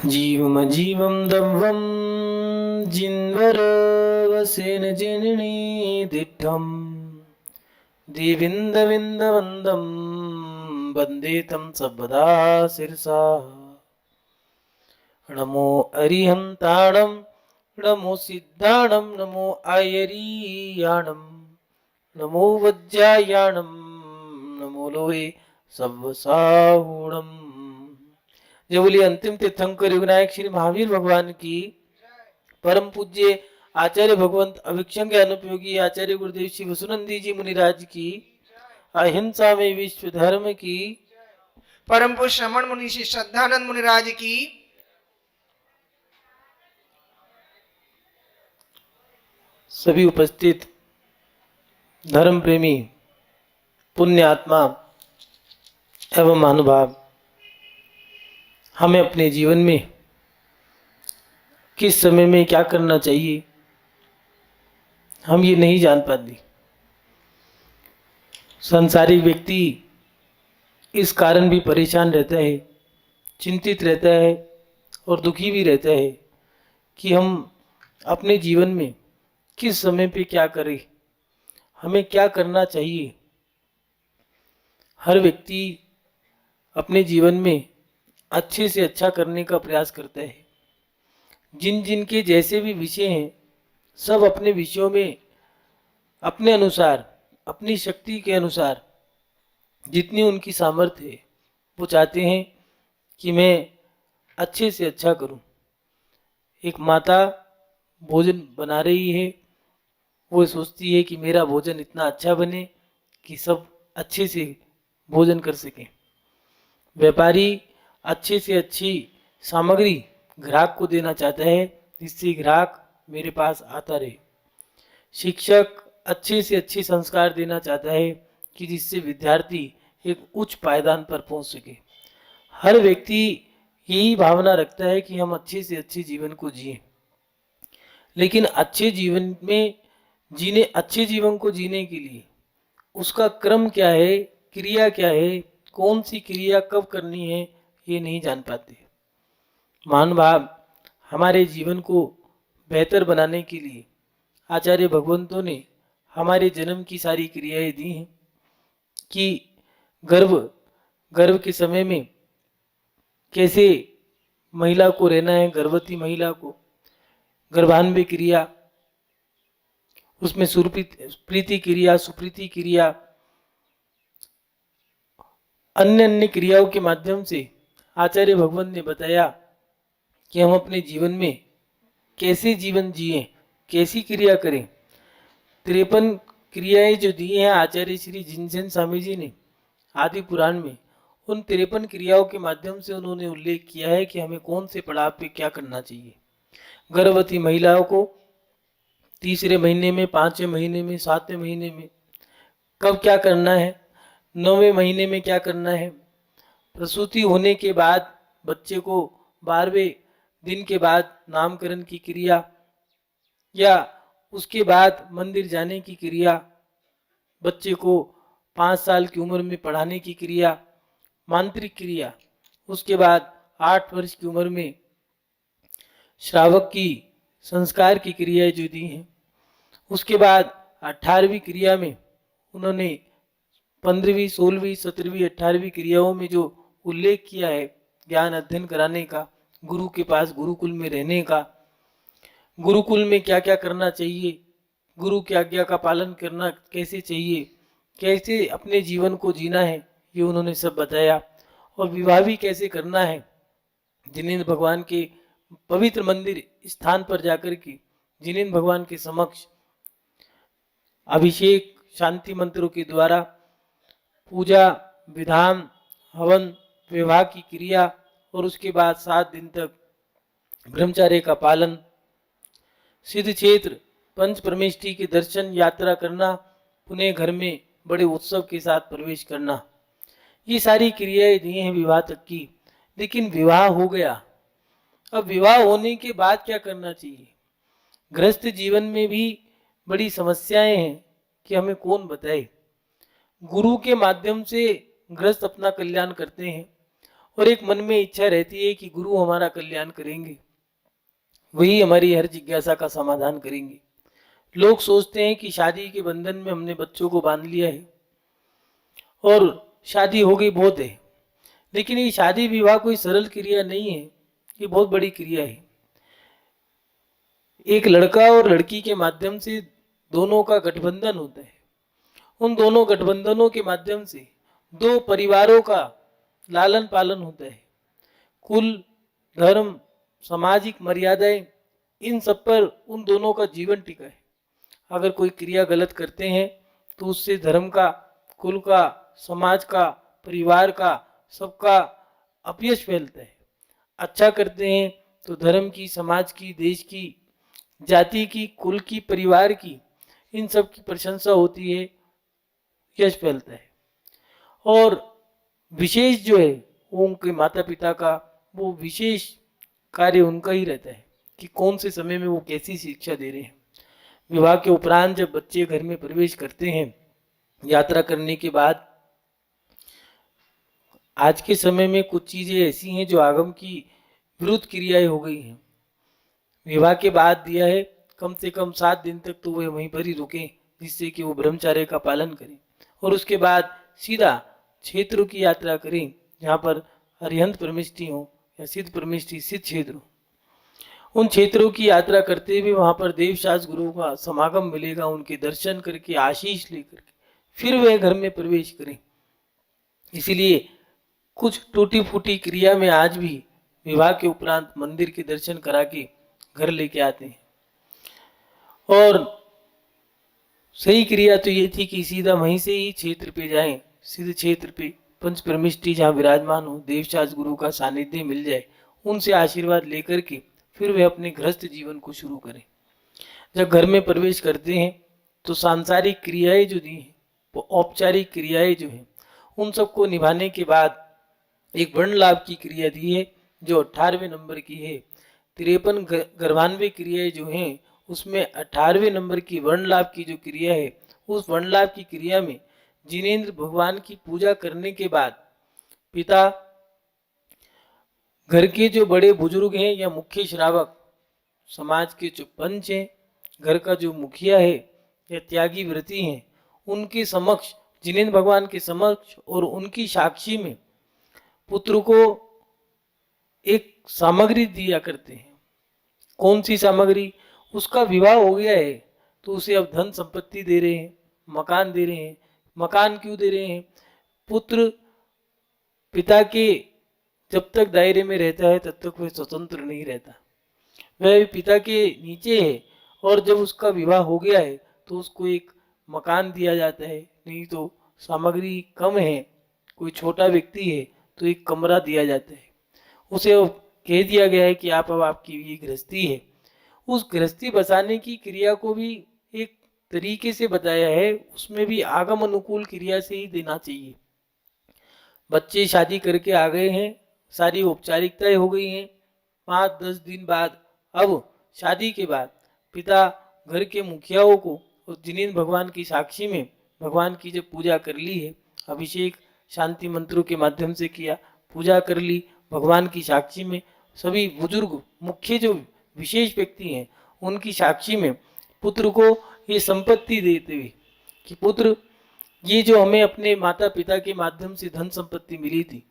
जीवमजीवं दम्भं जिन्वरवसेन जननी दिट्ठं दिविन्दविन्दवन्दं वन्दे तं सर्वदा शिरसा। नमो अरिहन्ताणं नमो सिद्धाणं नमो आयरीयाणं नमो वज्रायाणं नमो लोहे सव्वसाहूणम्। जय बोलिए अंतिम तीर्थंकर विनायक श्री महावीर भगवान की। परम पूज्य आचार्य भगवंत अभिक्षण अनुपयोगी आचार्य गुरुदेव श्री वसुनंदी जी मुनिराज की। अहिंसा में विश्व धर्म की। परम पूज्य श्रमण मुनि श्री श्रद्धानंद मुनिराज की। सभी उपस्थित धर्म प्रेमी पुण्य आत्मा एवं महानुभाव, हमें अपने जीवन में किस समय में क्या करना चाहिए हम ये नहीं जान पाते। संसारिक व्यक्ति इस कारण भी परेशान रहता है, चिंतित रहता है और दुखी भी रहता है कि हम अपने जीवन में किस समय पे क्या करें, हमें क्या करना चाहिए। हर व्यक्ति अपने जीवन में अच्छे से अच्छा करने का प्रयास करता है। जिन जिन के जैसे भी विषय हैं, सब अपने विषयों में अपने अनुसार, अपनी शक्ति के अनुसार जितनी उनकी सामर्थ्य है, वो चाहते हैं कि मैं अच्छे से अच्छा करूं। एक माता भोजन बना रही है, वो सोचती है कि मेरा भोजन इतना अच्छा बने कि सब अच्छे से भोजन कर सकें। व्यापारी अच्छे से अच्छी सामग्री ग्राहक को देना चाहता है जिससे ग्राहक मेरे पास आता रहे। शिक्षक अच्छे से अच्छे संस्कार देना चाहता है कि जिससे विद्यार्थी एक उच्च पायदान पर पहुंच सके। हर व्यक्ति यही भावना रखता है कि हम अच्छे से अच्छे जीवन को जिए, लेकिन अच्छे जीवन में अच्छे जीवन को जीने के लिए उसका क्रम क्या है, क्रिया क्या है, कौन सी क्रिया कब करनी है, ये नहीं जान पाते। महानुभाव हमारे जीवन को बेहतर बनाने के लिए आचार्य भगवंतों ने हमारे जन्म की सारी क्रियाएं दी हैं कि गर्भ के समय में कैसे महिला को रहना है, गर्भवती महिला को गर्भान्वय क्रिया, उसमें प्रीति क्रिया, सुप्रीति क्रिया, अन्य अन्य क्रियाओं के माध्यम से आचार्य भगवंत ने बताया कि हम अपने जीवन में कैसे जीवन जिए, कैसी क्रिया करें। 53 क्रियाएं जो दी हैं आचार्य श्री जिनसेन स्वामी जी ने आदि पुराण में, उन 53 क्रियाओं के माध्यम से उन्होंने उल्लेख किया है कि हमें कौन से पड़ाव पे क्या करना चाहिए। गर्भवती महिलाओं को तीसरे महीने में, 5वें महीने में, 7वें महीने में कब क्या करना है, 9वें महीने में क्या करना है, प्रसूति होने के बाद बच्चे को 12वें दिन के बाद नामकरण की क्रिया, या उसके बाद मंदिर जाने की क्रिया, बच्चे को 5 साल की उम्र में पढ़ाने की क्रिया, मांत्रिक क्रिया, उसके बाद 8 वर्ष की उम्र में श्रावक की संस्कार की क्रियाएं जो दी हैं, उसके बाद 18वीं क्रिया में उन्होंने 15वीं, 16वीं, 17वीं, 18वीं क्रियाओं में जो उल्लेख किया है ज्ञान अध्ययन कराने का, गुरु के पास गुरुकुल में रहने का, गुरुकुल में क्या क्या करना चाहिए, गुरु की आज्ञा का पालन करना कैसे चाहिए, कैसे अपने जीवन को जीना है, ये उन्होंने सब बताया। और विवाह भी कैसे करना है, जिनेंद्र भगवान के पवित्र मंदिर स्थान पर जाकर के जिनेंद्र भगवान के समक्ष अभिषेक शांति मंत्रों के द्वारा पूजा विधान, हवन, विवाह की क्रिया, और उसके बाद 7 दिन तक ब्रह्मचर्य का पालन, सिद्ध क्षेत्र पंच परमेष्ठी के दर्शन यात्रा करना, पुनः घर में बड़े उत्सव के साथ प्रवेश करना, ये सारी क्रियाएं दी हैं विवाह तक की। लेकिन विवाह हो गया, अब विवाह होने के बाद क्या करना चाहिए। गृहस्थ जीवन में भी बड़ी समस्याएं हैं कि हमें कौन बताए। गुरु के माध्यम से गृहस्थ अपना कल्याण करते हैं और एक मन में इच्छा रहती है कि गुरु हमारा कल्याण करेंगे, वही हमारी हर जिज्ञासा का समाधान करेंगे। लोग सोचते हैं कि शादी के बंधन में हमने बच्चों को बांध लिया है और शादी हो गई, बहुत है। लेकिन ये शादी विवाह कोई सरल क्रिया नहीं है, ये बहुत बड़ी क्रिया है। एक लड़का और लड़की के माध्यम से दोनों का गठबंधन होता है। उन दोनों गठबंधनों के माध्यम से दो परिवारों का लालन पालन होता है। कुल, धर्म, सामाजिक मर्यादाएं, इन सब पर उन दोनों का जीवन टिका है। अगर कोई क्रिया गलत करते हैं तो उससे धर्म का, कुल का, समाज का, परिवार का, सबका अपयश फैलता है। अच्छा करते हैं तो धर्म की, समाज की, देश की, जाति की, कुल की, परिवार की, इन सब की प्रशंसा होती है, यश फैलता है। और विशेष जो है वो उनके माता पिता का, वो विशेष कार्य उनका ही रहता है कि कौन से समय में वो कैसी शिक्षा दे रहे हैं। विवाह के उपरांत जब बच्चे घर में प्रवेश करते हैं, यात्रा करने के बाद, आज के समय में कुछ चीजें ऐसी हैं जो आगम की विरुद्ध क्रियाएं हो गई हैं। विवाह के बाद दिया है कम से कम 7 दिन तक तो वे वहीं पर ही रुकें, जिससे कि वो ब्रह्मचर्य का पालन करें, और उसके बाद सीधा क्षेत्रों की यात्रा करें जहाँ पर अरिहंत परमिष्टि हो या सिद्ध परमिष्टि, सिद्ध क्षेत्र हो। उन क्षेत्रों की यात्रा करते हुए वहाँ पर देवशास्त्र गुरुओं का समागम मिलेगा, उनके दर्शन करके, आशीष लेकर के फिर वह घर में प्रवेश करें। इसीलिए कुछ टूटी फूटी क्रिया में आज भी विवाह के उपरांत मंदिर के दर्शन करा के घर लेके आते हैं। और सही क्रिया तो ये थी कि सीधा वहीं से ही क्षेत्र पे जाएं, सिद्ध क्षेत्र पे पंच परमिष्टि जहाँ विराजमान हो, देवशास्त्र गुरु का सानिध्य मिल जाए, उनसे आशीर्वाद लेकर के फिर वे अपने गृहस्थ जीवन को शुरू करें। जब घर में प्रवेश करते हैं तो सांसारिक क्रियाएं जो दी हैं, वो औपचारिक क्रियाएं जो हैं, उन सबको निभाने के बाद एक वर्ण लाभ की क्रिया दी है जो 18वें नंबर की है। 53 गर्भान्वय क्रियाएं जो हैं उसमें 18वें नंबर की वर्ण लाभ की जो क्रिया है, उस वर्ण लाभ की क्रिया में जिनेंद्र भगवान की पूजा करने के बाद पिता, घर के जो बड़े बुजुर्ग हैं या मुख्य श्रावक, समाज के जो पंच हैं, घर का जो मुखिया है या त्यागी व्रती हैं, उनके समक्ष, जिनेंद्र भगवान के समक्ष और उनकी साक्षी में पुत्र को एक सामग्री दिया करते हैं। कौन सी सामग्री? उसका विवाह हो गया है तो उसे अब धन संपत्ति दे रहे हैं, मकान दे रहे हैं। मकान क्यों दे रहे हैं? पुत्र पिता के जब तक दायरे में रहता है तब तक वह स्वतंत्र नहीं रहता, वह पिता के नीचे है। और जब उसका विवाह हो गया है तो उसको एक मकान दिया जाता है, नहीं तो सामग्री कम है, कोई छोटा व्यक्ति है तो एक कमरा दिया जाता है। उसे कह दिया गया है कि आप, अब आपकी ये गृहस्थी है। उस गृहस्थी बसाने की क्रिया को भी एक तरीके से बताया है, उसमें भी आगम अनुकूल क्रिया से ही देना चाहिए। बच्चे शादी करके आ गए हैं, सारी औपचारिकताएं हो गई हैं। 5-10 दिन बाद, अब शादी के बाद पिता घर के मुखियाओं को और जिनेंद्र भगवान की साक्षी में भगवान की जब पूजा कर ली है, अभिषेक शांति मंत्रों के माध्यम से किया, पूजा कर ली भगवान की साक्षी में, सभी बुजुर्ग मुख्य जो विशेष व्यक्ति हैं उनकी साक्षी में पुत्र को ये संपत्ति देते हुए कि पुत्र, ये जो हमें अपने माता पिता के माध्यम से धन संपत्ति मिली थी,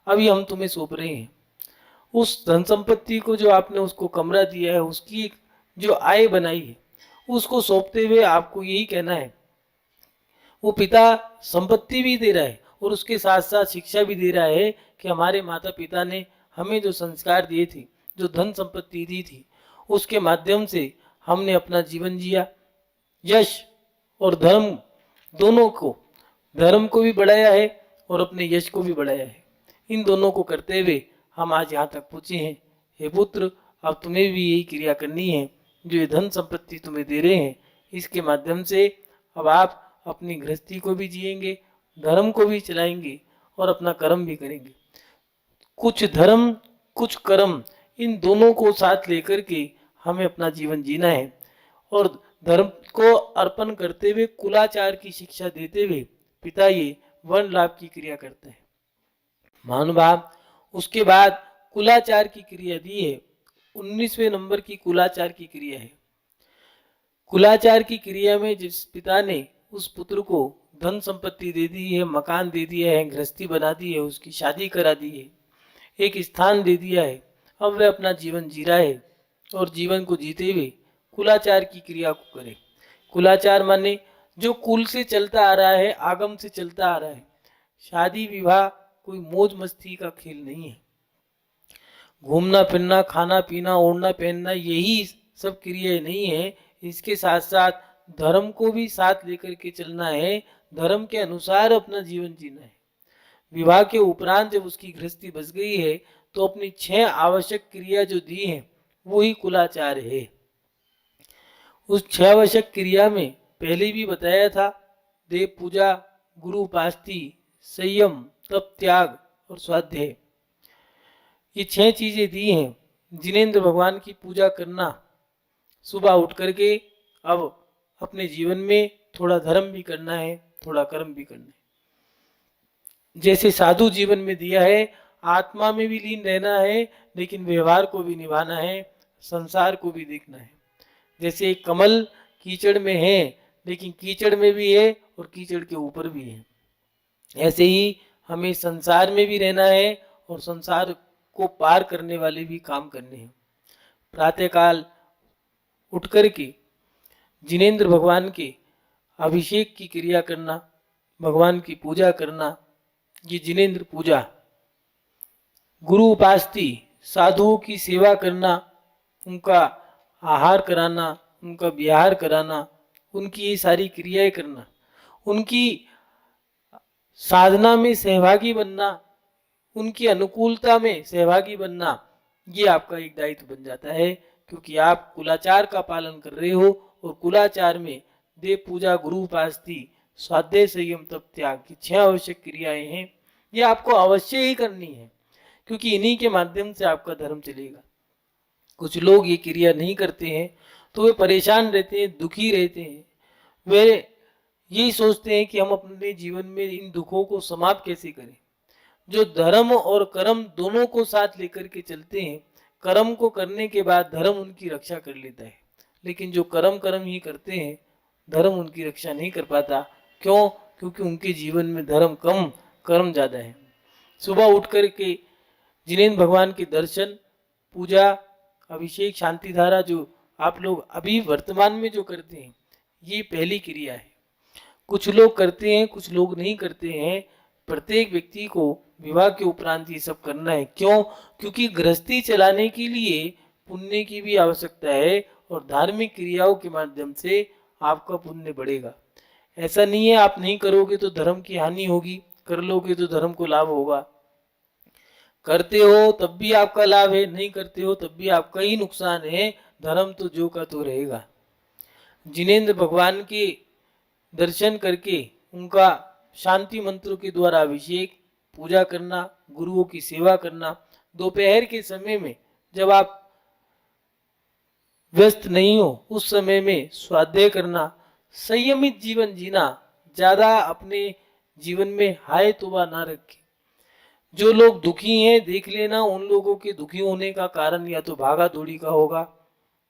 अभी हम तुम्हें सौंप रहे हैं। उस धन संपत्ति को जो आपने उसको कमरा दिया है, उसकी जो आय बनाई है, उसको सौंपते हुए आपको यही कहना है, वो पिता संपत्ति भी दे रहा है और उसके साथ साथ शिक्षा भी दे रहा है कि हमारे माता पिता ने हमें जो संस्कार दिए थे, जो धन संपत्ति दी थी, उसके माध्यम से हमने अपना जीवन जिया। यश और धर्म दोनों को, धर्म को भी बढ़ाया है और अपने यश को भी बढ़ाया है। इन दोनों को करते हुए हम आज यहाँ तक पहुँचे हैं। हे पुत्र, अब तुम्हें भी यही क्रिया करनी है। जो ये धन संपत्ति तुम्हें दे रहे हैं, इसके माध्यम से अब आप अपनी गृहस्थी को भी जिएंगे, धर्म को भी चलाएंगे और अपना कर्म भी करेंगे। कुछ धर्म कुछ कर्म, इन दोनों को साथ लेकर के हमें अपना जीवन जीना है। और धर्म को अर्पण करते हुए, कुलाचार की शिक्षा देते हुए पिता ये वर्ण लाभ की क्रिया करते हैं। महानुभाव, उसके बाद कुलाचार की क्रिया दी है। 19वें नंबर की कुलाचार की क्रिया है। कुलाचार की क्रिया में जिस पिता ने उस पुत्र को धन संपत्ति दे दी है, मकान दे दिया है, गृहस्थी बना दी है, उसकी शादी करा दी है, एक स्थान दे दिया है, अब वह अपना जीवन जी रहा है और जीवन को जीते हुए कुलाचार की क्रिया को करे। कुलाचार माने जो कुल से चलता आ रहा है, आगम से चलता आ रहा है। शादी विवाह कोई मौज मस्ती का खेल नहीं है। घूमना फिरना, खाना पीना, ओढ़ना पहनना, यही सब क्रियाएं नहीं है। इसके साथ साथ धर्म को भी साथ लेकर के चलना है, धर्म के अनुसार अपना जीवन जीना है। विवाह के उपरांत जब उसकी गृहस्थी बस गई है तो अपनी 6 आवश्यक क्रिया जो दी है वो ही कुलाचार है। उस 6 आवश्यक क्रिया में पहले भी बताया था, देव पूजा, गुरु उपासती, संयम, तप, त्याग और स्वाध्याय, ये 6 चीजें दी हैं। जिनेंद्र भगवान की पूजा करना, सुबह उठ करके अब अपने जीवन में थोड़ा धर्म भी करना है, थोड़ा कर्म भी करना है। जैसे साधु जीवन में दिया है, आत्मा में भी लीन रहना है, लेकिन व्यवहार को भी निभाना है, संसार को भी देखना है। जैसे एक कमल कीचड़ में है, लेकिन कीचड़ में भी है और कीचड़ के ऊपर भी है, ऐसे ही हमें संसार में भी रहना है और संसार को पार करने वाले भी काम करने हैं। प्रातःकाल उठ करके जिनेंद्र भगवान के अभिषेक की क्रिया करना, भगवान की पूजा करना, ये जिनेंद्र पूजा। गुरु उपासती, साधुओं की सेवा करना, उनका आहार कराना, उनका विहार कराना, उनकी ये सारी क्रियाएं करना, उनकी साधना में सहभागी बनना, उनकी अनुकूलता में सहभागी बनना, ये आपका एक दायित्व बन जाता है, क्योंकि आप कुलाचार का पालन कर रहे हो। और कुलाचार में देव पूजा, गुरु उपासती, स्वाध्याय, संयम, तप, त्याग की 6 आवश्यक क्रियाएं हैं। ये आपको अवश्य ही करनी है, क्योंकि इन्हीं के माध्यम से आपका धर्म चलेगा। कुछ लोग ये क्रिया नहीं करते हैं तो वे परेशान रहते हैं, दुखी रहते हैं। वे यही सोचते हैं कि हम अपने जीवन में इन दुखों को समाप्त कैसे करें। जो धर्म और कर्म दोनों को साथ लेकर के चलते हैं, कर्म को करने के बाद धर्म उनकी रक्षा कर लेता है, लेकिन जो कर्म ही करते हैं, धर्म उनकी रक्षा नहीं कर पाता। क्यों? क्योंकि उनके जीवन में धर्म कम, कर्म ज्यादा है। सुबह उठ करके जिनेंद्र भगवान के दर्शन, पूजा, अभिषेक, शांति धारा, जो आप लोग अभी वर्तमान में जो करते हैं, ये पहली क्रिया है। कुछ लोग करते हैं, कुछ लोग नहीं करते हैं। प्रत्येक व्यक्ति को विवाह के उपरांत ये सब करना है। क्यों? क्योंकि गृहस्थी चलाने के लिए पुण्य की भी आवश्यकता है और धार्मिक क्रियाओं के माध्यम से आपका पुण्य बढ़ेगा। ऐसा नहीं है आप नहीं करोगे तो धर्म की हानि होगी, कर लोगे तो धर्म को लाभ होगा। करते हो तब भी आपका लाभ है, नहीं करते हो तब भी आपका ही नुकसान है। धर्म तो जो का तो रहेगा। जिनेंद्र भगवान के दर्शन करके उनका शांति मंत्रों के द्वारा अभिषेक, पूजा करना, गुरुओं की सेवा करना, दोपहर के समय में जब आप व्यस्त नहीं हो उस समय में स्वाध्याय करना, संयमित जीवन जीना, ज्यादा अपने जीवन में हाय तोबा ना रखें। जो लोग दुखी हैं देख लेना, उन लोगों के दुखी होने का कारण या तो भागा दौड़ी का होगा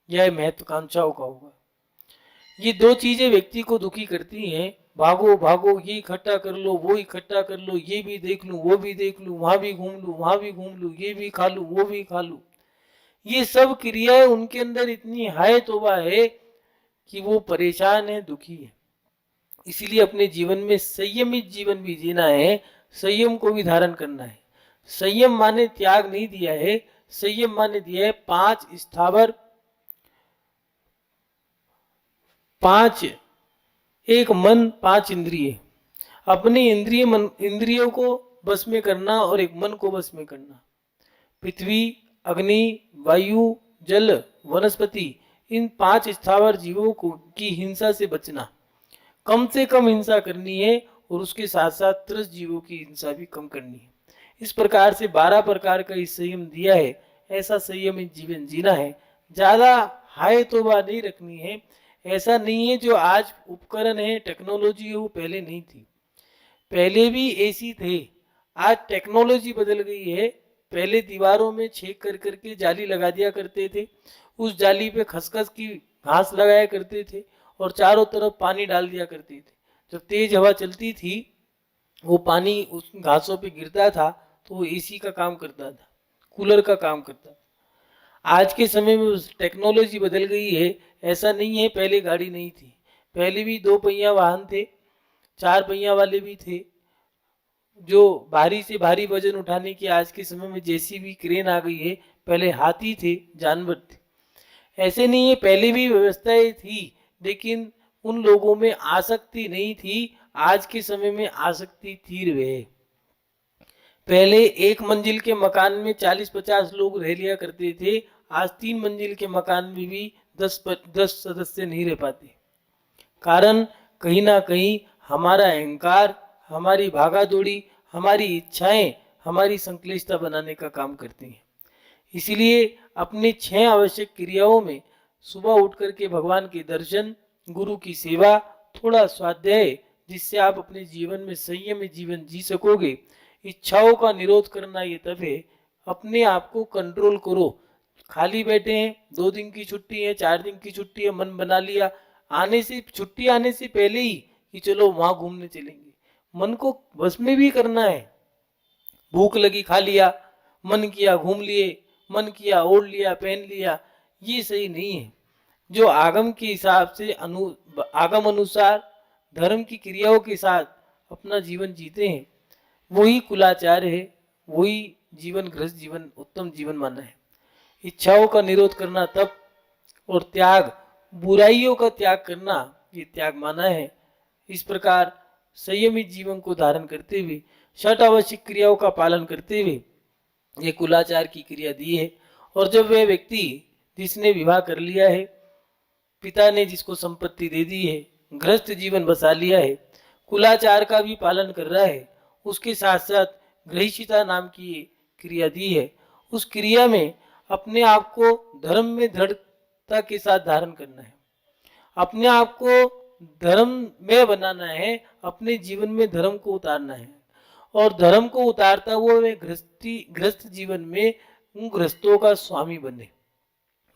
या महत्वाकांक्षाओं का होगा। ये 2 चीजें व्यक्ति को दुखी करती हैं। भागो भागो, ये इकट्ठा कर लो, वो इकट्ठा कर लो, ये भी देख लूं, वो भी देख लूं, वहां भी घूम लूं, वहां भी घूम लूं, ये भी खा लूं, वो भी खा लूं। ये सब क्रियाएं उनके अंदर इतनी हाय तोबा है कि वो परेशान है, दुखी है। इसीलिए अपने जीवन में संयमित जीवन भी जीना है, संयम को भी धारण करना है। संयम माने त्याग नहीं दिया है, संयम माने दिया है 5 स्थावर, 5 एक मन, 5 इंद्रिय। अपने इंद्रियों को बस में करना और एक मन को बस में करना। पृथ्वी, अग्नि, वायु, जल, वनस्पति, इन 5 स्थावर जीवों को की हिंसा से बचना, कम से कम हिंसा करनी है और उसके साथ साथ त्रस्त जीवों की हिंसा भी कम करनी है। इस प्रकार से 12 प्रकार का इस संयम दिया है। ऐसा संयमित जीवन जीना है। ज्यादा हाय तोबा नहीं रखनी है। ऐसा नहीं है जो आज उपकरण है, टेक्नोलॉजी है, वो पहले नहीं थी। पहले भी ऐसी थे, आज टेक्नोलॉजी बदल गई है, पहले दीवारों में छेद कर करके जाली लगा दिया करते थे, उस जाली पे खसखस की घास लगाया करते थे और चारों तरफ पानी डाल दिया करते थे। जब तेज हवा चलती थी वो पानी उस घासों पे गिरता था तो वो एसी का काम करता था, कूलर का काम करता था। आज के समय में टेक्नोलॉजी बदल गई है, ऐसा नहीं है पहले गाड़ी नहीं थी, पहले भी 2 पहिया वाहन थे, 4 पहिया वाले भी थे, जो भारी से भारी वजन उठाने की आज के समय में जेसीबी क्रेन आ गई है, पहले हाथी थे, जानवर थे। ऐसे नहीं है, पहले भी व्यवस्थाएं थी, लेकिन उन लोगों में आसक्ति नहीं थी, आज के समय में आसक्ति थी रहे। पहले 1 मंजिल के मकान में 40-50 लोग रह लिया करते थे, आज 3 मंजिल के मकान में भी 10 सदस्य नहीं रह पाते। कारण कहीं ना कहीं हमारा अहंकार, हमारी भागा दौड़ी, हमारी इच्छाएं हमारी संक्लिष्टता बनाने का काम करती हैं। इसीलिए अपने 6 आवश्यक क्रियाओं में सुबह उठ करके भगवान के दर्शन, गुरु की सेवा, थोड़ा स्वाध्याय, जिससे आप अपने जीवन में संयमी जीवन जी सकोगे। इच्छाओं का निरोध करना ये तब है, अपने आप को कंट्रोल करो। खाली बैठे हैं, 2 दिन की छुट्टी है, 4 दिन की छुट्टी है, मन बना लिया छुट्टी आने से पहले ही कि चलो वहां घूमने चलेंगे। मन को बस में भी करना है। भूख लगी खा लिया, मन किया घूम लिए, मन किया ओढ़ लिया पहन लिया, ये सही नहीं है। जो आगम के हिसाब से आगम अनुसार धर्म की क्रियाओं के साथ अपना जीवन जीते हैं, वही कुलाचार है, वही जीवन गृहस्थ जीवन उत्तम जीवन माना है। इच्छाओं का निरोध करना तप और त्याग, बुराइयों का त्याग करना, ये त्याग माना है। इस प्रकार संयमित जीवन को धारण करते हुए 6 आवश्यक क्रियाओं का पालन करते हुए ये कुलाचार की क्रिया दी है। और जब वह व्यक्ति जिसने विवाह कर लिया है, पिता ने जिसको संपत्ति दे दी है, गृहस्थ जीवन बसा लिया है, कुलाचार का भी पालन कर रहा है, उसके साथ साथ गृहीशिता नाम की क्रिया दी है, उस क्रिया में अपने आप को धर्म में दृढ़ता के साथ धारण करना है, अपने आप को धर्म में बनाना है, अपने जीवन में धर्म को उतारना है। और धर्म को उतारता हुआ वे गृहस्थ जीवन में उन गृहस्थों का स्वामी बने।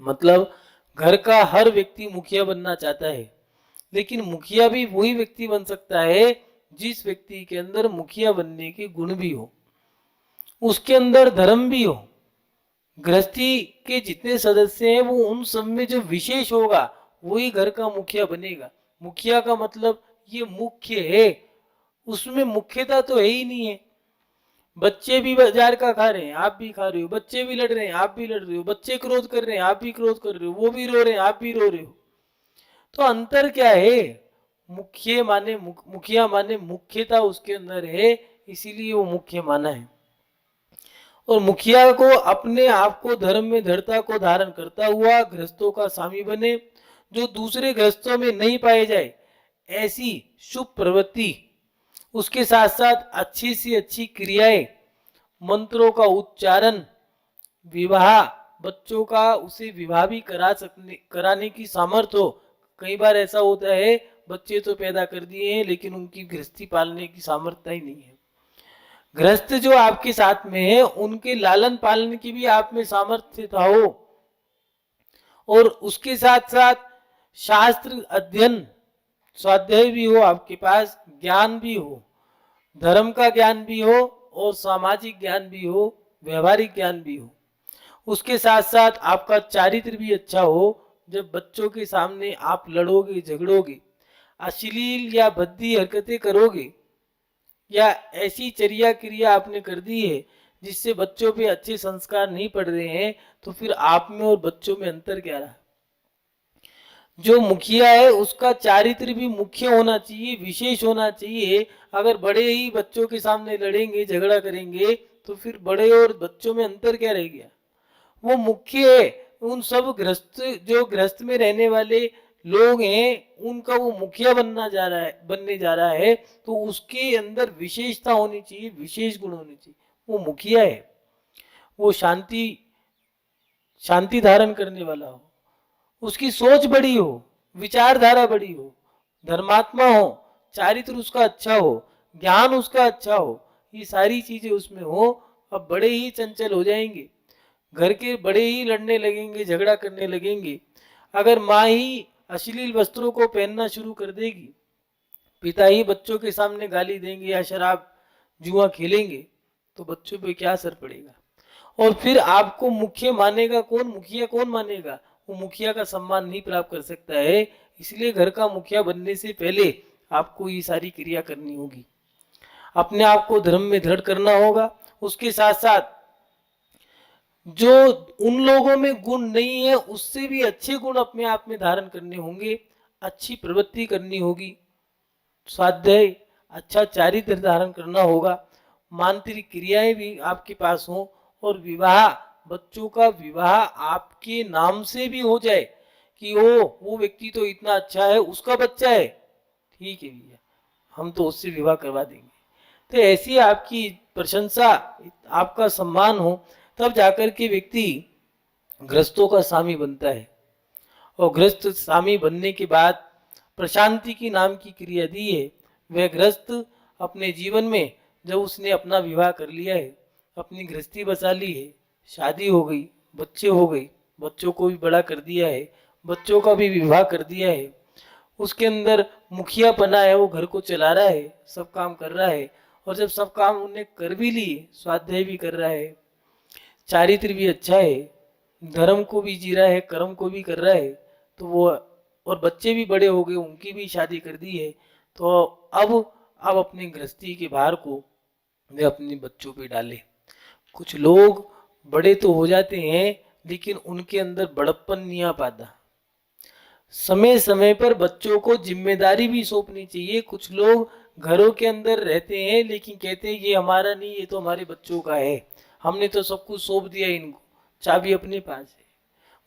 मतलब घर का हर व्यक्ति मुखिया बनना चाहता है, लेकिन मुखिया भी वही व्यक्ति बन सकता है जिस व्यक्ति के अंदर मुखिया बनने के गुण भी हो, उसके अंदर धर्म भी हो। गृहस्थी के जितने सदस्य हैं वो उन सब में जो विशेष होगा वही घर का मुखिया बनेगा। मुखिया का मतलब ये मुख्य है, उसमें मुख्यता तो है ही नहीं है। बच्चे भी बाजार का खा रहे हैं, आप भी खा रहे हो, बच्चे भी लड़ रहे हैं, आप भी लड़ रहे हो, बच्चे क्रोध कर रहे हैं, आप भी क्रोध कर रहे हो, वो भी रो रहे हैं, आप भी रो रहे हो। तो अंतर क्या है? मुखिया माने मुख्यता उसके अंदर है, इसीलिए वो मुख्य माना है। और मुखिया को अपने आप को धर्म में दृढ़ता को धारण करता हुआ गृहस्थों का स्वामी बने, जो दूसरे गृहस्थों में नहीं पाए जाए ऐसी शुभ प्रवृत्ति, उसके साथ साथ अच्छी से अच्छी क्रियाएं, मंत्रों का उच्चारण, विवाह, बच्चों का उसे विवाह भी कराने की सामर्थ्य हो। कई बार ऐसा होता है बच्चे तो पैदा कर दिए हैं लेकिन उनकी गृहस्थी पालने की सामर्थ्य ही नहीं है। गृहस्थ जो आपके साथ में है उनके लालन पालन की भी आप में सामर्थ्यता हो, और उसके साथ साथ शास्त्र अध्ययन स्वाध्याय भी हो, आपके पास ज्ञान भी हो, धर्म का ज्ञान भी हो और सामाजिक ज्ञान भी हो, व्यवहारिक ज्ञान भी हो। उसके साथ साथ आपका चारित्र भी अच्छा हो। जब बच्चों के सामने आप लड़ोगे, झगड़ोगे, अश्लील या भद्दी हरकतें करोगे, या ऐसी चर्या क्रिया आपने कर दी है जिससे बच्चों पे अच्छे संस्कार नहीं पड़ रहे हैं, तो फिर आप में और बच्चों में अंतर क्या रहा? जो मुखिया है उसका चारित्र भी मुख्य होना चाहिए, विशेष होना चाहिए। अगर बड़े ही बच्चों के सामने लड़ेंगे, झगड़ा करेंगे, तो फिर बड़े और बच्चों में अंतर क्या रह गया? वो मुख्य है। उन सब जो गृहस्थ में रहने वाले लोग हैं उनका वो मुखिया बनने जा रहा है, तो उसके अंदर विशेषता होनी चाहिए, विशेष गुण होने चाहिए। वो मुखिया है, वो शांति धारण करने वाला हो, उसकी सोच बड़ी हो, विचारधारा बड़ी हो, धर्मात्मा हो, चारित्र उसका अच्छा हो, ज्ञान उसका अच्छा हो, ये सारी चीजें उसमें हो, अब बड़े ही चंचल हो जाएंगे, घर के बड़े ही लड़ने लगेंगे, झगड़ा करने लगेंगे। अगर माँ ही अश्लील वस्त्रों को पहनना शुरू कर देगी, पिता ही बच्चों के सामने गाली देंगे या शराब जुआ खेलेंगे, तो बच्चों पे क्या असर पड़ेगा? और फिर आपको मुखिया मानेगा कौन? मुखिया कौन मानेगा? वो मुखिया का सम्मान नहीं प्राप्त कर सकता है। इसलिए घर का मुखिया बनने से पहले आपको ये सारी क्रिया करनी होगी। अपने आप को धर्म में दृढ़ करना होगा। उसके साथ साथ जो उन लोगों में गुण नहीं है, उससे भी अच्छे गुण अपने आप में धारण करने होंगे। अच्छी प्रवृत्ति करनी होगी, स्वाध्याय, अच्छा चारित्र धारण करना होगा, मांत्रिक क्रियाएं भी आपके पास हों, और विवाह, बच्चों का विवाह आपके नाम से भी हो जाए कि वो व्यक्ति तो इतना अच्छा है, उसका बच्चा है, ठीक है भैया, हम तो उससे विवाह करवा देंगे। तो ऐसी आपकी प्रशंसा, आपका सम्मान हो, तब जाकर के व्यक्ति गृहस्थों का स्वामी बनता है। और गृहस्थ स्वामी बनने के बाद प्रशांति की नाम की क्रिया दी है। वह गृहस्थ अपने जीवन में जब उसने अपना विवाह कर लिया है, अपनी गृहस्थी बसा ली है, शादी हो गई, बच्चे हो गए, बच्चों को भी बड़ा कर दिया है, बच्चों का भी विवाह कर दिया है, उसके अंदर मुखिया बना है, वो घर को चला रहा है, सब काम कर रहा है। और जब सब काम उन्हें कर भी लिए, स्वाध्याय भी कर रहा है, चारित्र भी अच्छा है, धर्म को भी जी रहा है, कर्म को भी कर रहा है, तो वो, और बच्चे भी बड़े हो गए, उनकी भी शादी कर दी है, तो अब अपनी गृहस्थी के भार को वे अपने बच्चों पे डाले। कुछ लोग बड़े तो हो जाते हैं, लेकिन उनके अंदर बड़प्पन नहीं आ पाता। समय समय पर बच्चों को जिम्मेदारी भी सौंपनी चाहिए। कुछ लोग घरों के अंदर रहते हैं, लेकिन कहते हैं ये हमारा नहीं, ये तो हमारे बच्चों का है, हमने तो सब कुछ सौंप दिया इनको, चाबी अपने पास है।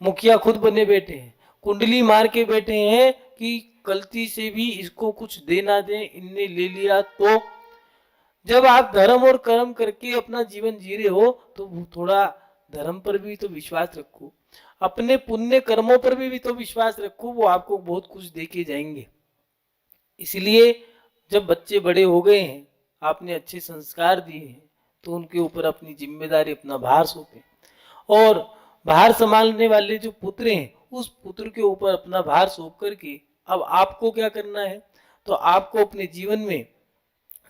मुखिया खुद बने बैठे हैं, कुंडली मार के बैठे हैं कि गलती से भी इसको कुछ दे ना दे, इनने ले लिया तो। जब आप धर्म और कर्म करके अपना जीवन जी रहे हो, तो थोड़ा धर्म पर भी तो विश्वास रखो, अपने पुण्य कर्मों पर भी तो विश्वास रखो, वो आपको बहुत कुछ दे के जाएंगे। इसलिए जब बच्चे बड़े हो गए हैं, आपने अच्छे संस्कार दिए हैं, तो उनके ऊपर अपनी जिम्मेदारी, अपना भार सौंपे। और भार संभालने वाले जो पुत्र हैं, उस पुत्र के ऊपर अपना भार सौंप करके अब आपको क्या करना है? तो आपको अपने जीवन में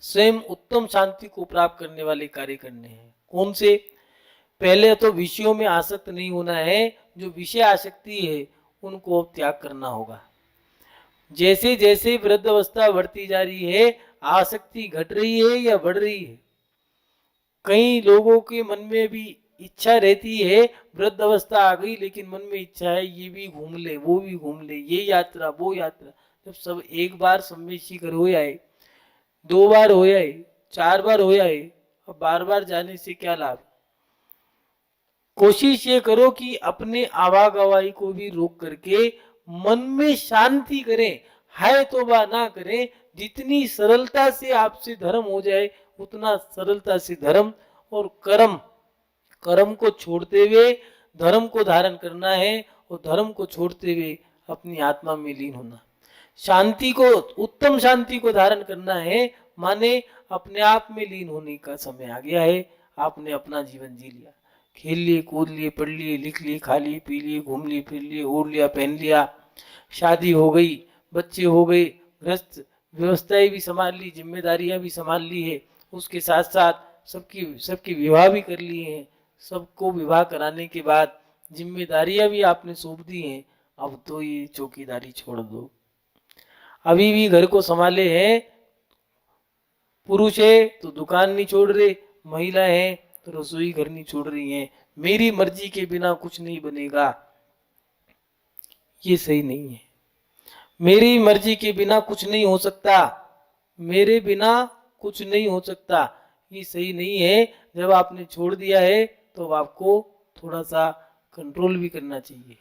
स्वयं उत्तम शांति को प्राप्त करने वाले कार्य करने हैं। कौन से? पहले तो विषयों में आसक्त नहीं होना है। जो विषय आसक्ति है, उनको अब त्याग करना होगा। जैसे जैसे वृद्ध अवस्था बढ़ती जा रही है, आसक्ति घट रही है या बढ़ रही है? कई लोगों के मन में भी इच्छा रहती है, वृद्ध अवस्था आ गई, लेकिन मन में इच्छा है ये भी घूम ले, वो भी घूम ले, ये यात्रा, वो यात्रा। जब सब एक बार सम्मिश्री कर हो जाए, 2 बार हो जाए, 4 बार हो जाए, अब बार बार जाने से क्या लाभ? कोशिश ये करो कि अपने आवागवाही को भी रोक करके मन में शांति करें, हाय तौबा ना करें। जितनी सरलता से आपसे धर्म हो जाए, उतना सरलता से धर्म और कर्म को छोड़ते हुए धर्म को धारण करना है, और धर्म को छोड़ते हुए अपनी आत्मा में लीन होना। शांति को, उत्तम शांति को धारण करना है, माने अपने आप में लीन होने का समय आ गया है। आपने अपना जीवन जी लिया, खेल लिए, कूद लिए, पढ़ लिए, लिख लिए, खा लिए, पी लिए, घूम लिए, फिर लिए, ओढ़ लिया, पहन लिया, शादी हो गई, बच्चे हो गए, गृहस्थ व्यवस्थाएं भी संभाल ली, जिम्मेदारियां भी संभाल ली है, उसके साथ साथ सबकी विवाह भी कर लिए हैं। सबको विवाह कराने के बाद जिम्मेदारियां भी आपने सौंप दी हैं। अब तो ये चौकीदारी छोड़ दो। अभी भी घर को संभाले हैं, पुरुष है तो दुकान नहीं छोड़ रहे, महिला है तो रसोई घर नहीं छोड़ रही हैं। मेरी मर्जी के बिना कुछ नहीं बनेगा, ये सही नहीं है। मेरी मर्जी के बिना कुछ नहीं हो सकता, मेरे बिना कुछ नहीं हो सकता, ये सही नहीं है। जब आपने छोड़ दिया है, तो आपको थोड़ा सा कंट्रोल भी करना चाहिए।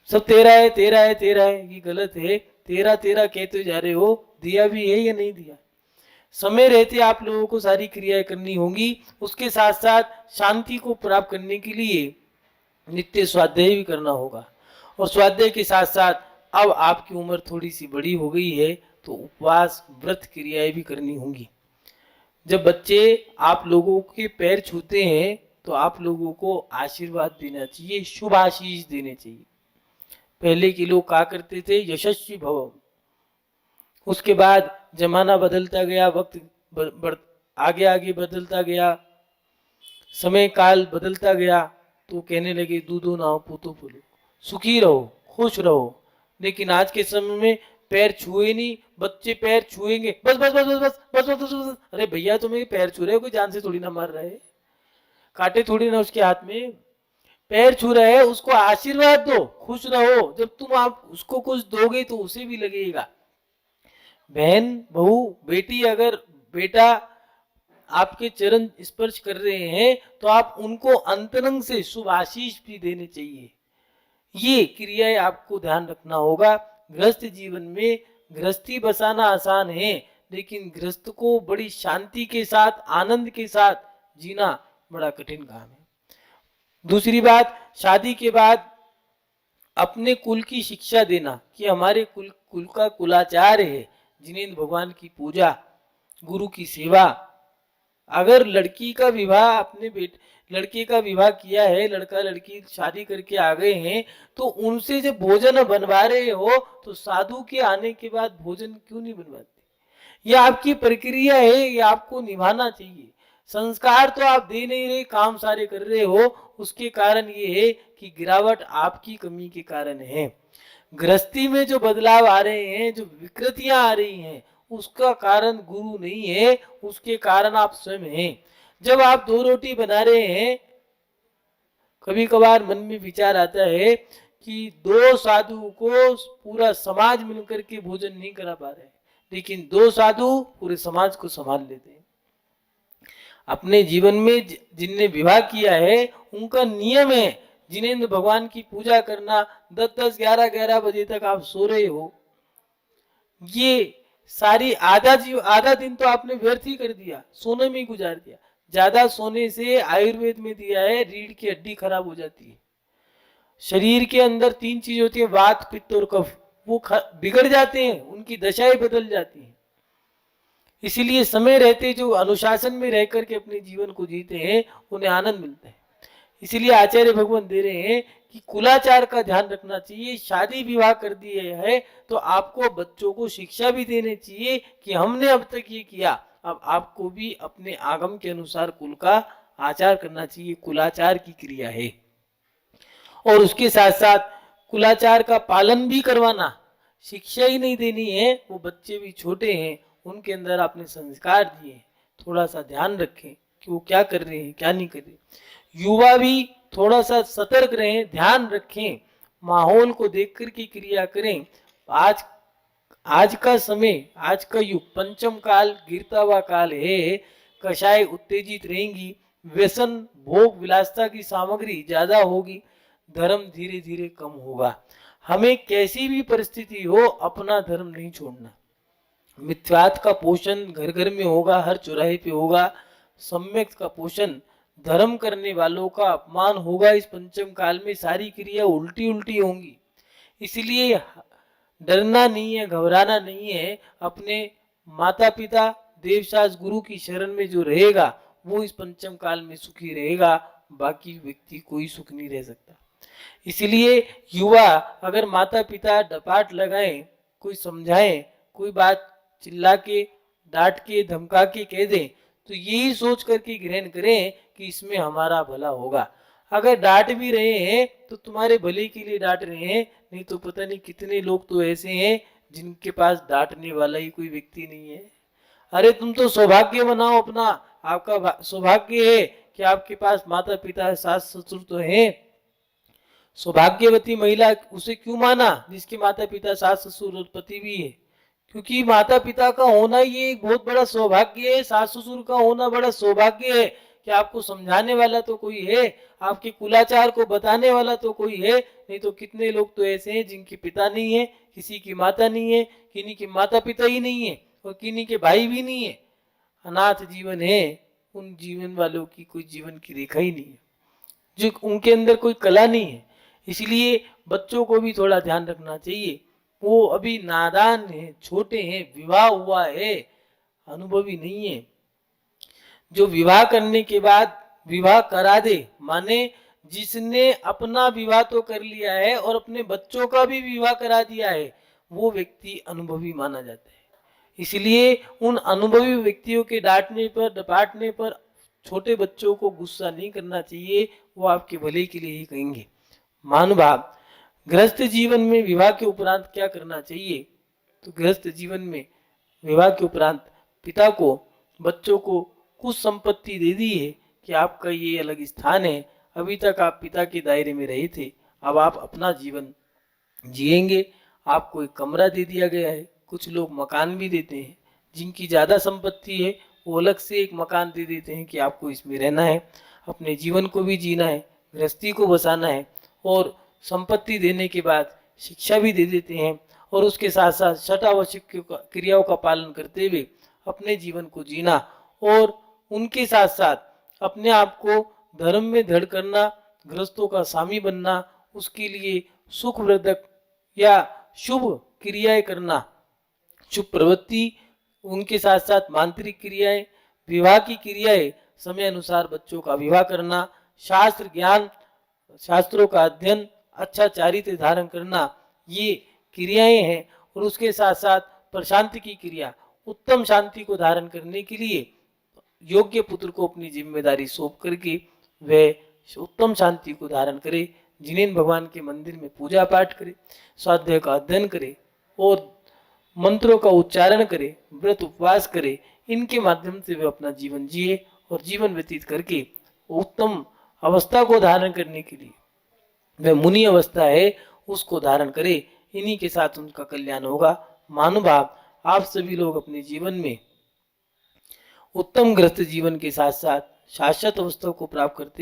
सब तेरा है, तेरा है, तेरा है, ये गलत है। तेरा तेरा कहते जा रहे हो, दिया भी है या नहीं दिया? समय रहते आप लोगों को सारी क्रियाएं करनी होंगी। उसके साथ साथ शांति को प्राप्त करने के लिए नित्य स्वाध्याय भी करना होगा। और स्वाध्याय के साथ साथ अब आपकी उम्र थोड़ी सी बड़ी हो गई है, तो उपवास, व्रत क्रियाएं भी करनी होंगी। जब बच्चे आप लोगों के पैर छूते हैं तो आप लोगों को आशीर्वाद देना चाहिए, शुभ आशीष देने चाहिए। पहले के लोग कहा करते थे यशस्वी भव। उसके बाद जमाना बदलता गया, वक्त आगे आगे बदलता गया, समय काल बदलता गया, तो कहने लगे दूधो नाव पूतो फूलो, सुखी रहो, खुश रहो। लेकिन आज के समय में पैर छुए नहीं, बच्चे पैर छुएंगे बस बस बस बस बस बस बस बस बस। अरे भैया तुम्हें पैर छू रहे हो, कोई जान से थोड़ी ना मार रहा है, कांटे थोड़ी ना उसके हाथ में, पैर छू रहे है, उसको आशीर्वाद दो, खुश रहो। जब तुम आप उसको कुछ दोगे तो उसे भी लगेगा। बहन, बहू, बेटी, अगर बेटा आपके चरण स्पर्श कर रहे हैं तो आप उनको अंतरंग से शुभ आशीष भी देने चाहिए। ये क्रियाएं आपको ध्यान रखना होगा। गृहस्थ जीवन में गृहस्थी बसाना आसान है, लेकिन गृहस्थ को बड़ी शांति के साथ, आनंद के साथ जीना बड़ा कठिन काम है। दूसरी बात, शादी के बाद अपने कुल की शिक्षा देना कि हमारे कुल का कुलाचार है, जिनेंद्र भगवान की पूजा, गुरु की सेवा। अगर लड़की का विवाह अपने लड़के का विवाह किया है, लड़का लड़की शादी करके आ गए हैं, तो उनसे जब भोजन बनवा रहे हो तो साधु के आने के बाद भोजन क्यों नहीं बनवाते? यह आपकी प्रक्रिया है, ये आपको निभाना चाहिए। संस्कार तो आप दे नहीं रहे, काम सारे कर रहे हो, उसके कारण ये है कि गिरावट आपकी कमी के कारण है। गृहस्थी में जो बदलाव आ रहे हैं, जो विकृतियां आ रही हैं, उसका कारण गुरु नहीं है, उसके कारण आप स्वयं हैं। जब आप 2 रोटी बना रहे हैं, कभी कभार मन में विचार आता है कि 2 साधु को पूरा समाज मिलकर के भोजन नहीं करा पा रहे, लेकिन 2 साधु पूरे समाज को संभाल लेते हैं। अपने जीवन में जिनने विवाह किया है उनका नियम है जिनेंद्र भगवान की पूजा करना। 10-10, 11-11 बजे तक आप सो रहे हो, ये सारी आधा दिन तो आपने व्यर्थ ही कर दिया, सोने में ही गुजार दिया। ज्यादा सोने से आयुर्वेद में दिया है रीढ़ की हड्डी खराब हो जाती है। शरीर के अंदर 3 चीज होती है, वात, पित्त और कफ, वो बिगड़ जाते हैं, उनकी दशाएं बदल जाती हैं। इसीलिए समय रहते जो अनुशासन में रह करके अपने जीवन को जीते हैं उन्हें आनंद मिलता है। इसीलिए आचार्य भगवान दे रहे हैं कि कुलाचार का ध्यान रखना चाहिए। शादी विवाह कर दिए है तो आपको बच्चों को शिक्षा भी देनी चाहिए कि हमने अब तक ये किया, अब आपको भी अपने आगम के अनुसार कुल का आचार करना चाहिए। कुलाचार की क्रिया है। और उसके साथ साथ कुलाचार का पालन भी करवाना, शिक्षा ही नहीं देनी है। वो बच्चे भी छोटे हैं, उनके अंदर आपने संस्कार दिए, थोड़ा सा ध्यान रखें कि वो क्या कर रहे हैं, क्या नहीं कर रहे। युवा भी थोड़ा सा सतर्क रहें, ध्यान रखें, माहौल को देख कर के क्रिया करें। आज का समय, आज का युग पंचम काल, गिरता हुआ काल है। कषाय उत्तेजित रहेंगी, व्यसन, भोग विलासता की सामग्री ज्यादा होगी, धर्म धीरे धीरे कम होगा। हमें कैसी भी परिस्थिति हो अपना धर्म नहीं छोड़ना। मिथ्यात्व का पोषण घर घर में होगा, हर चौराहे पे होगा। सम्यक का पोषण, धर्म करने वालों का अपमान होगा। इस पंचम काल में सारी क्रिया उल्टी उल्टी होंगी, इसलिए डरना नहीं है, घबराना नहीं है। अपने माता पिता, देवशास्त्र, गुरु की शरण में जो रहेगा वो इस पंचम काल में सुखी रहेगा, बाकी व्यक्ति कोई सुख नहीं रह सकता। इसलिए युवा अगर माता पिता डपाट लगाएं, कोई समझाएं, कोई बात चिल्ला के, डांट के, धमका के कह दें, तो यही सोच करके ग्रहण करें कि इसमें हमारा भला होगा। अगर डांट भी रहे हैं तो तुम्हारे भले के लिए डांट रहे हैं, नहीं तो पता नहीं कितने लोग तो ऐसे हैं जिनके पास डांटने वाला ही कोई व्यक्ति नहीं है। अरे तुम तो सौभाग्य बनाओ अपना, आपका सौभाग्य है कि आपके पास माता पिता, सास ससुर तो हैं। सौभाग्यवती महिला उसे क्यों माना जिसके माता पिता, सास ससुर और पति भी है? क्योंकि माता पिता का होना ये एक बहुत बड़ा सौभाग्य है, सास ससुर का होना बड़ा सौभाग्य है कि आपको समझाने वाला तो कोई है, आपके कुलाचार को बताने वाला तो कोई है। नहीं तो कितने लोग तो ऐसे हैं जिनके पिता नहीं है, किसी की माता नहीं है, किन्हीं के माता पिता ही नहीं है और किन्हीं के भाई भी नहीं है, अनाथ जीवन है। उन जीवन वालों की कोई जीवन की रेखा ही नहीं है, जो उनके अंदर कोई कला नहीं है। इसलिए बच्चों को भी थोड़ा ध्यान रखना चाहिए, वो अभी नादान है, छोटे हैं, विवाह हुआ है, अनुभवी नहीं है। जो विवाह करने के बाद विवाह करा दे, माने जिसने अपना विवाह तो कर लिया है और अपने बच्चों का भी विवाह करा दिया है, वो व्यक्ति अनुभवी माना जाता है। इसलिए उन अनुभवी व्यक्तियों के डांटने पर डपाटने पर छोटे बच्चों को गुस्सा नहीं करना चाहिए, वो आपके भले के लिए ही कहेंगे। महानुभाव, गृहस्थ जीवन में विवाह के उपरांत क्या करना चाहिए? तो गृहस्थ जीवन में विवाह के उपरांत पिता को बच्चों को कुछ संपत्ति दे दी है कि आपका ये अलग स्थान है, अभी तक आप पिता के दायरे में रहे थे, अब आप अपना जीवन जिएंगे। आपको एक कमरा दे दिया गया है, कुछ लोग मकान भी देते हैं, जिनकी ज़्यादा संपत्ति है वो अलग से एक मकान दे देते हैं कि आपको इसमें रहना है, अपने जीवन को भी जीना है, गृहस्थी को बसाना है, और संपत्ति देने के बाद शिक्षा भी दे देते हैं, और उसके साथ साथ छठ आवश्यक क्रियाओं का पालन करते हुए अपने जीवन को जीना, और उनके साथ साथ अपने आप को धर्म में दृढ़ करना, गृहस्थों का स्वामी बनना, उसके लिए सुखवर्धक या शुभ क्रियाएं करना, शुभ प्रवृत्ति, उनके साथ साथ मांत्रिक क्रियाएं, विवाह की क्रियाएं, समय अनुसार बच्चों का विवाह करना, शास्त्र ज्ञान, शास्त्रों का अध्ययन, अच्छा चारित्र्य धारण करना, ये क्रियाएं हैं। और उसके साथ साथ प्रशांति की क्रिया, उत्तम शांति को धारण करने के लिए योग्य पुत्र को अपनी जिम्मेदारी सौंप करके वह उत्तम शांति को धारण करे, जिनेन भगवान के मंदिर में पूजा पाठ करे, स्वाध्याय का अध्ययन करे और मंत्रों का उच्चारण करे, व्रत उपवास करे। इनके माध्यम से वे अपना जीवन जिए और जीवन व्यतीत करके उत्तम अवस्था को धारण करने के लिए वह मुनि अवस्था है उसको धारण करे। इन्हीं के साथ उनका कल्याण होगा। महानुभाव, आप सभी लोग अपने जीवन में उत्तम गृहस्थ जीवन के साथ साथ शाश्वत अवस्था को प्राप्त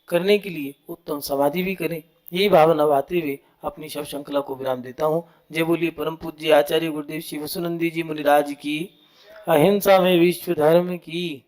करने के लिए उत्तम समाधि भी करें। यही भावना आते हुए अपनी शव श्रृंखला को विराम देता हूँ। जय बोलिए परम पूज्य आचार्य गुरुदेव श्री वसुनंदी जी मुनिराज की, अहिंसा में विश्व धर्म की।